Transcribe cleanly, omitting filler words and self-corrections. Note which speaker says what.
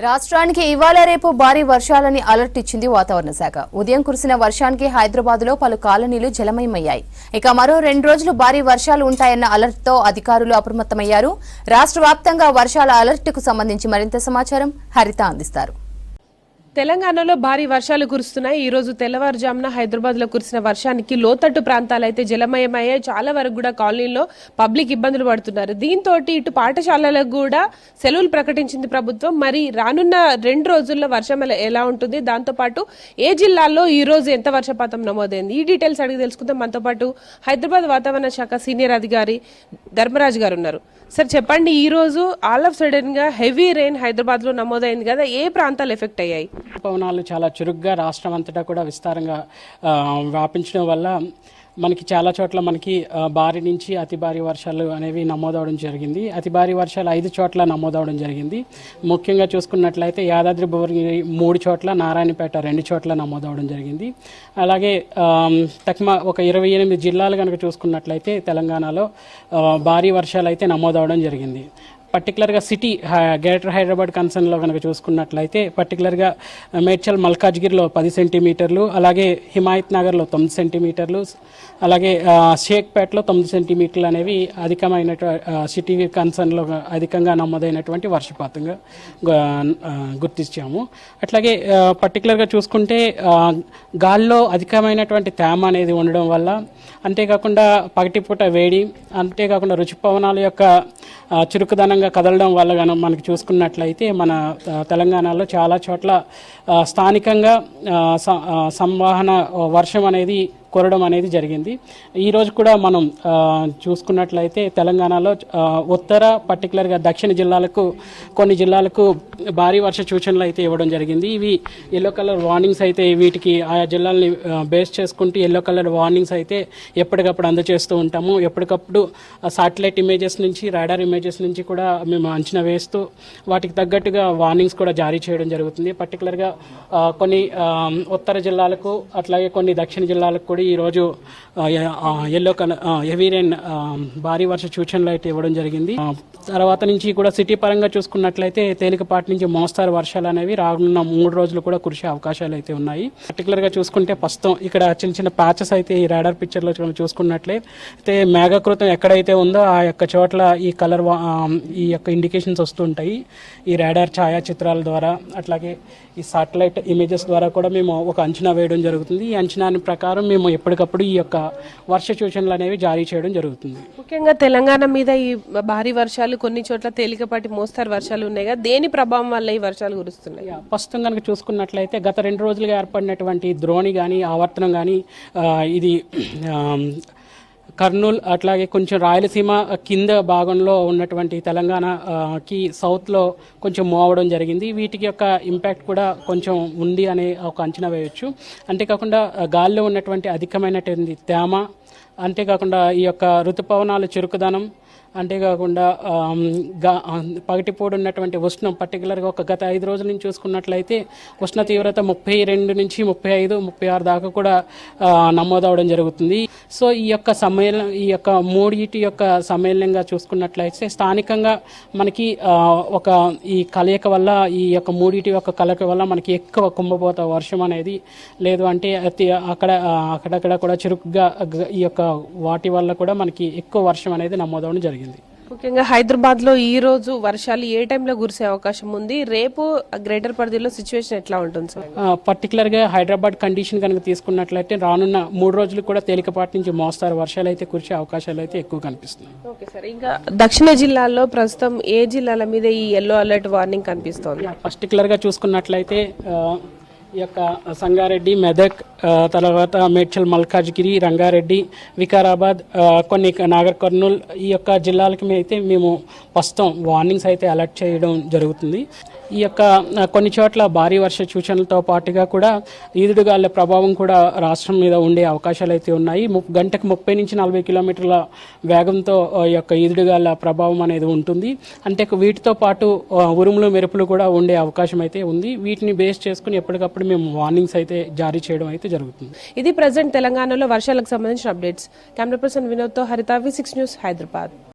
Speaker 1: రాష్ట్రానికి ఇవాళ రేపు భారీ వర్షాలని అలర్ట్ ఇచ్చింది వాతావరణ శాఖ. ఉదయం కురిసిన వర్షానికి హైదరాబాద్ లో పలు కాలనీలు జలమయమయ్యాయి. ఇక మరో 2 రోజులు భారీ వర్షాలు ఉంటాయన్న అలర్ట్ తో అధికారులు అప్రమత్తమయ్యారు. రాష్ట్ర వ్యాప్తంగా వర్షాల అలర్ట్ కు సంబంధించి మరింత సమాచారం హరిత అందిస్తారు.
Speaker 2: తెలంగాణలో భారీ వర్షాలు కురుస్తున్నాయి. ఈ రోజు తెల్లవారుజామున హైదరాబాద్ లో కురిసిన వర్షానికి లోతట్టు ప్రాంతాలు అయితే జలమయమయ్యాయి. చాలా వరకు కూడా కాలనీలో పబ్లిక్ ఇబ్బందులు పడుతున్నారు. దీంతో ఇటు పాఠశాలలకు కూడా సెలవులు ప్రకటించింది ప్రభుత్వం. మరి రానున్న 2 రోజుల్లో వర్షం ఎలా ఉంటుంది, దాంతో పాటు ఏ జిల్లాల్లో ఈ రోజు ఎంత వర్షపాతం నమోదైంది, ఈ డీటెయిల్స్ అడిగి తెలుసుకుందాం. మనతో పాటు హైదరాబాద్ వాతావరణ శాఖ సీనియర్ అధికారి ధర్మరాజ్ గారు ఉన్నారు. సార్ చెప్పండి, ఈ రోజు ఆల్ ఆఫ్ సడన్ గా హెవీ రెయిన్ హైదరాబాద్ లో నమోదైంది కదా, ఏ ప్రాంతాలు ఎఫెక్ట్ అయ్యాయి?
Speaker 3: పవనాలు చాలా చురుగ్గా రాష్ట్రం అంతటా కూడా విస్తారంగా వ్యాపించడం వల్ల మనకి చాలా చోట్ల మనకి భారీ నుంచి అతి భారీ వర్షాలు అనేవి నమోదవడం జరిగింది. అతి భారీ వర్షాలు 5 చోట్ల నమోదవడం జరిగింది. ముఖ్యంగా చూసుకున్నట్లయితే యాదాద్రి భువనగిరి 3 చోట్ల, నారాయణపేట 2 చోట్ల నమోదవడం జరిగింది. అలాగే తక్మా ఒక 28 జిల్లాలు కనుక చూసుకున్నట్లయితే తెలంగాణలో భారీ వర్షాలు అయితే నమోదవడం జరిగింది. పర్టికులర్గా సిటీ గ్రేటర్ హైదరాబాద్ కన్సర్న్లో కనుక చూసుకున్నట్లయితే పర్టికులర్గా మేడ్చల్ మల్కాజ్గిరిలో 10 సెంటీమీటర్లు, అలాగే హిమాయత్ నగర్లో 9 సెంటీమీటర్లు, అలాగే షేక్పేటలో 9 సెంటీమీటర్లు అనేవి అధికమైన సిటీ కన్సర్న్లో అధికంగా నమోదైనటువంటి వర్షపాతంగా గుర్తించాము. అట్లాగే పర్టికులర్గా చూసుకుంటే గాల్లో అధికమైనటువంటి తేమ అనేది ఉండడం వల్ల, అంతేకాకుండా పగటిపూట వేడి, అంతేకాకుండా రుచిపవనాల యొక్క చురుకుదనంగా కదలడం వల్ల కనుక మనకి చూసుకున్నట్లయితే మన తెలంగాణలో చాలా చోట్ల స్థానికంగా సంవహన వర్షం అనేది కురవడం అనేది జరిగింది. ఈరోజు కూడా మనం చూసుకున్నట్లయితే తెలంగాణలో ఉత్తర పర్టికులర్గా దక్షిణ జిల్లాలకు కొన్ని జిల్లాలకు భారీ వర్ష సూచనలు అయితే ఇవ్వడం జరిగింది. ఇవి ఎల్లో కలర్ వార్నింగ్స్ అయితే వీటికి ఆయా జిల్లాలని బేస్ చేసుకుంటూ ఎల్లో కలర్ వార్నింగ్స్ అయితే ఎప్పటికప్పుడు అందజేస్తూ ఉంటాము. ఎప్పటికప్పుడు సాటిలైట్ ఇమేజెస్ నుంచి, రాడార్ ఇమేజెస్ నుంచి కూడా మేము అంచనా వేస్తూ వాటికి తగ్గట్టుగా వార్నింగ్స్ కూడా జారీ చేయడం జరుగుతుంది. పర్టికులర్గా కొన్ని ఉత్తర జిల్లాలకు అట్లాగే కొన్ని దక్షిణ జిల్లాలకు కూడా ఈరోజు ఎల్లో కలర్ హెవీ రెయిన్ భారీ వర్ష సూచనలు అయితే ఇవ్వడం జరిగింది. తర్వాత నుంచి కూడా సిటీ పరంగా చూసుకున్నట్లయితే తేలికపాటి నుంచి మోస్తారు వర్షాలు అనేవి రానున్న 3 రోజులు కూడా కురిసే అవకాశాలు అయితే ఉన్నాయి. పర్టికులర్గా చూసుకుంటే ప్రస్తుతం ఇక్కడ చిన్న చిన్న ప్యాచెస్ అయితే ఈ రాడార్ పిక్చర్లో చూసుకున్నట్లయితే మేఘకృతం ఎక్కడైతే ఉందో ఆ యొక్క చోట్ల ఈ కలర్ ఈ యొక్క ఇండికేషన్స్ వస్తుంటాయి. ఈ రాడార్ ఛాయాచిత్రాల ద్వారా అట్లాగే ఈ సాటిలైట్ ఇమేజెస్ ద్వారా కూడా మేము ఒక అంచనా వేయడం జరుగుతుంది. ఈ అంచనాని ప్రకారం మేము ఎప్పటికప్పుడు ఈ యొక్క వర్ష సూచనలు అనేవి జారీ చేయడం జరుగుతుంది.
Speaker 2: ముఖ్యంగా తెలంగాణ మీద ఈ భారీ వర్షాలు, కొన్ని చోట్ల తేలికపాటి మోస్తారు వర్షాలు ఉన్నాయి కదా, దేని ప్రభావం వల్ల ఈ వర్షాలు కురుస్తున్నాయి?
Speaker 3: ప్రస్తుతం కనుక చూసుకున్నట్లయితే గత 2 రోజులుగా ఏర్పడినటువంటి ద్రోణి కానీ ఆవర్తనం కానీ ఇది కర్నూలు అట్లాగే కొంచెం రాయలసీమ కింద భాగంలో ఉన్నటువంటి తెలంగాణకి సౌత్లో కొంచెం మూవ్ అవ్వడం జరిగింది. వీటికి యొక్క ఇంపాక్ట్ కూడా కొంచెం ఉంది అనే ఒక అంచనా వేయవచ్చు. అంతేకాకుండా గాలిలో ఉన్నటువంటి అధికమైనటువంటి తేమ, అంతేకాకుండా ఈ యొక్క ఋతుపవనాల చురుకుదనం, అంతేకాకుండా పగటిపూడి ఉన్నటువంటి ఉష్ణం, పర్టికులర్గా ఒక గత 5 రోజుల నుంచి చూసుకున్నట్లయితే ఉష్ణ తీవ్రత 32 నుంచి 35, 36 దాకా కూడా నమోదవడం జరుగుతుంది. సో ఈ యొక్క మూడిటి యొక్క సమ్మేళనంగా చూసుకున్నట్లయితే స్థానికంగా మనకి ఒక ఈ కలయిక వల్ల, ఈ యొక్క మూడిటి యొక్క కలయిక వల్ల మనకి ఎక్కువ కుంభపోత వర్షం అనేది, లేదు అంటే అక్కడక్కడ కూడా చురుకుగా ఈ యొక్క వాటి వల్ల కూడా మనకి ఎక్కువ వర్షం అనేది నమోదవడం జరిగింది.
Speaker 2: ముఖ్యంగా హైదరాబాద్ లో ఈ రోజు వర్షాలు ఏ టైంలో కురిసే అవకాశం ఉంది? రేపు గ్రేటర్ పరిధిలో సిచ్యువేషన్ ఎట్లా ఉంటుంది సార్?
Speaker 3: పర్టికులర్ గా హైదరాబాద్ కండిషన్ కనుక తీసుకున్నట్లయితే రానున్న 3 రోజులు కూడా తేలికపాటి నుంచి మోస్తారు వర్షాలు అయితే కురిసే అవకాశాలు అయితే ఎక్కువ కనిపిస్తున్నాయి.
Speaker 2: ఓకే సార్, ఇంకా దక్షిణ జిల్లాల్లో ప్రస్తుతం ఏ జిల్లాల మీద ఈ ఎల్లో అలర్ట్ వార్నింగ్ కనిపిస్తోంది?
Speaker 3: పర్టికులర్ గా చూసుకున్నట్లయితే ఈ యొక్క సంగారెడ్డి, మెదక్, తర్వాత మేడ్చల్ మల్కాజ్గిరి, రంగారెడ్డి, వికారాబాద్, కొన్ని నాగర్ కర్నూల్, ఈ యొక్క జిల్లాలకి అయితే మేము ప్రస్తుతం వార్నింగ్స్ అయితే అలర్ట్ చేయడం జరుగుతుంది. ఈ యొక్క కొన్ని చోట్ల భారీ వర్ష సూచనలతో పాటుగా కూడా ఈదుడుగాల ప్రభావం కూడా రాష్ట్రం మీద ఉండే అవకాశాలు అయితే ఉన్నాయి. గంటకు 30 నుంచి 40 కిలోమీటర్ల వేగంతో ఈ యొక్క ఈదుడుగాల ప్రభావం అనేది ఉంటుంది. అంటే వీటితో పాటు ఉరుములు, మెరుపులు కూడా ఉండే అవకాశం అయితే ఉంది. వీటిని బేస్ చేసుకుని ఎప్పటికప్పుడు మేము వార్నింగ్స్ అయితే జారీ చేయడం అయితే జరుగుతుంది.
Speaker 2: ఇది ప్రజెంట్ తెలంగాణలో వర్షాలకు సంబంధించిన అప్డేట్స్. కెమెరా పర్సన్ వినోద్తో హరిత, V6 న్యూస్, హైదరాబాద్.